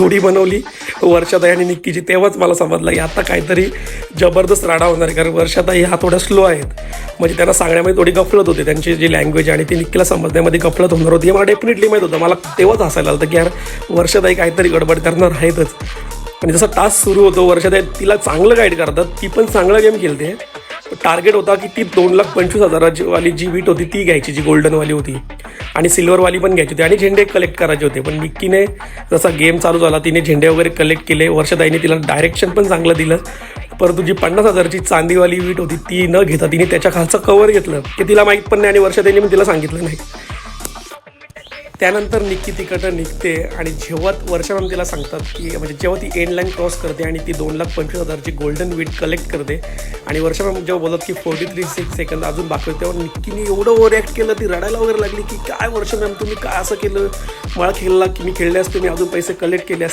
जोडी बनवली वर्षाताई आणि निक्कीची, तेव्हाच मला समजलं की आता काहीतरी जबरदस्त राडा होणार आहे. कारण वर्षाताई हा थोड्या स्लो आहेत, म्हणजे त्यांना सांगण्यामध्ये थोडी गफलत होते, त्यांची जी लँग्वेज आणि ती निक्कीला समजण्यामध्ये गफलत होणार होती. हे मला डेफिनेटली माहीत होतं. मला तेव्हाच हसायला आलं की यार वर्षाताई काहीतरी गडबड करणार आहेतच. आणि जसा टास्क सुरू होतो वर्षाताई तिला चांगलं गाईड करतात, ती पण चांगला गेम खेळते. टार्गेट होता की ती 2,25,000 वाली जी वीट होती ती घ्यायची, जी गोल्डनवाली होती, आणि सिल्वरवाली पण घ्यायची होती, आणि झेंडे कलेक्ट करायचे होते. पण निक्कीने जसा गेम चालू झाला तिने झेंडे वगैरे कलेक्ट केले. वर्षाताईने तिला डायरेक्शन पण चांगलं दिलं. परंतु जी 50,000ची चांदीवाली वीट होती ती न घेता तिने त्याच्या खालचं कवर घेतलं, की तिला माहीत पण नाही आणि वर्षाताईने पण तिला सांगितलं नाही. त्यानंतर निक्की तिकडं निघते आणि जेव्हा वर्षा मॅम तिला सांगतात की म्हणजे जेव्हा ती एंड लाईन क्रॉस करते आणि ती 2,25,000ची गोल्डन वीट कलेक्ट करते, आणि वर्षा मॅम जेव्हा बोलत की 43 सेकंद अजून बाकी होते, तेव्हा निक्कीने एवढं ओव्हर ॲक्ट केलं, ती रडायला वगैरे लागली की काय वर्षा मॅम तुम्ही काय असं केलं, मला खेळला की मी खेळले असते, मी अजून पैसे कलेक्ट केले असते.